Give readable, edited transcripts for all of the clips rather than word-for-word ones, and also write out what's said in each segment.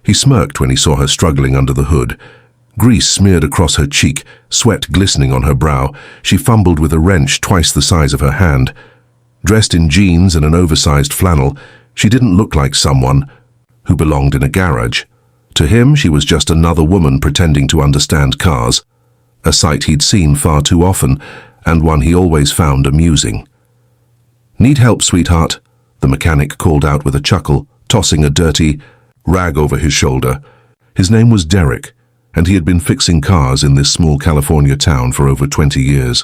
He smirked when he saw her struggling under the hood. Grease smeared across her cheek, sweat glistening on her brow. She fumbled with a wrench twice the size of her hand. Dressed in jeans and an oversized flannel, she didn't look like someone who belonged in a garage. To him, she was just another woman pretending to understand cars, a sight he'd seen far too often, and one he always found amusing. "Need help, sweetheart?" the mechanic called out with a chuckle, tossing a dirty rag over his shoulder. His name was Derek, and he had been fixing cars in this small California town for over 20 years.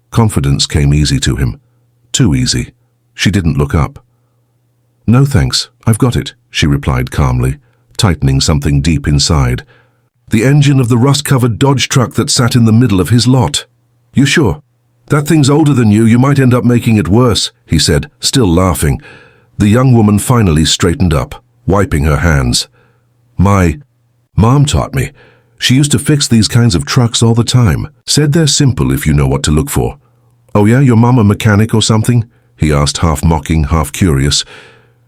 Confidence came easy to him. Too easy. She didn't look up. "No thanks, I've got it," she replied calmly, tightening something deep inside. "The engine of the rust-covered Dodge truck that sat in the middle of his lot." "You sure? That thing's older than you might end up making it worse," he said, still laughing. The young woman finally straightened up, wiping her hands. "My mom taught me. She used to fix these kinds of trucks all the time. Said they're simple if you know what to look for." "Oh yeah, your mom a mechanic or something?" he asked, half mocking, half curious.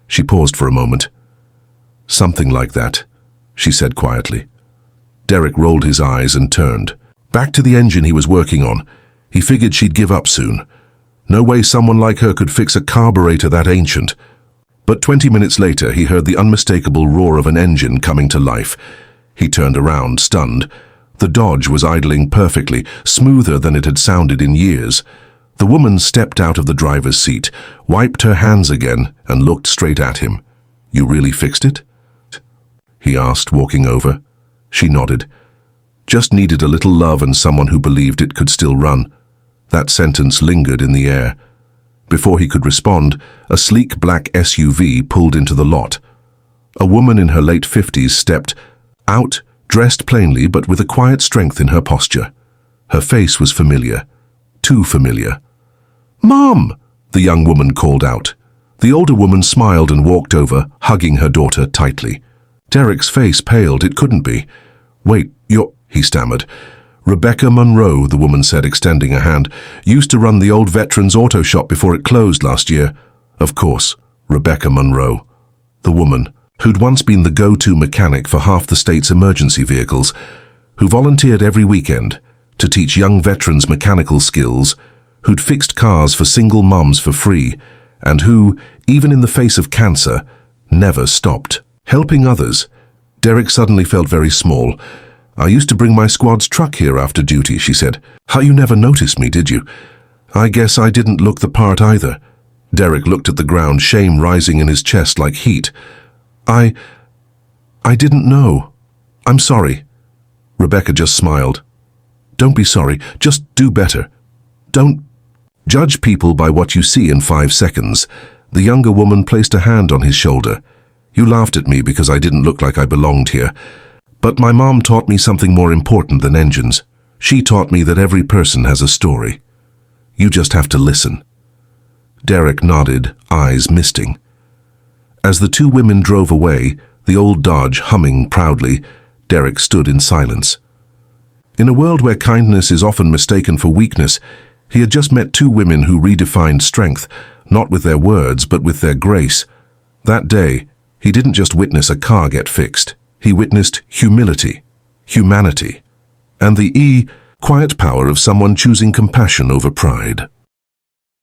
She paused for a moment. "Something like that," she said quietly. Derek rolled his eyes and turned. Back to the engine he was working on. He figured she'd give up soon. No way someone like her could fix a carburetor that ancient. But 20 minutes later, he heard the unmistakable roar of an engine coming to life. He turned around, stunned. The Dodge was idling perfectly, smoother than it had sounded in years. The woman stepped out of the driver's seat, wiped her hands again, and looked straight at him. "You really fixed it?" he asked, walking over. She nodded. "Just needed a little love and someone who believed it could still run." That sentence lingered in the air. Before he could respond, a sleek black SUV pulled into the lot. A woman in her late 50s stepped out, dressed plainly but with a quiet strength in her posture. Her face was familiar. Too familiar. "Mom!" the young woman called out. The older woman smiled and walked over, hugging her daughter tightly. Derek's face paled. It couldn't be. "Wait, you're—" he stammered. "Rebecca Monroe," the woman said, extending a hand. "Used to run the old Veterans Auto Shop before it closed last year." Of course, Rebecca Monroe. The woman, who'd once been the go-to mechanic for half the state's emergency vehicles, who volunteered every weekend to teach young veterans mechanical skills, who'd fixed cars for single moms for free, and who, even in the face of cancer, never stopped helping others. Derek suddenly felt very small. "I used to bring my squad's truck here after duty," she said. "How you never noticed me, did you?" "I guess I didn't look the part either." Derek looked at the ground, shame rising in his chest like heat. I didn't know. I'm sorry." Rebecca just smiled. "Don't be sorry, just do better. Don't judge people by what you see in 5 seconds." The younger woman placed a hand on his shoulder. "You laughed at me because I didn't look like I belonged here. But my mom taught me something more important than engines. She taught me that every person has a story. You just have to listen." Derek nodded, eyes misting. As the two women drove away, the old Dodge humming proudly, Derek stood in silence. In a world where kindness is often mistaken for weakness, he had just met two women who redefined strength, not with their words, but with their grace. That day, he didn't just witness a car get fixed. He witnessed humility, humanity, and the quiet power of someone choosing compassion over pride.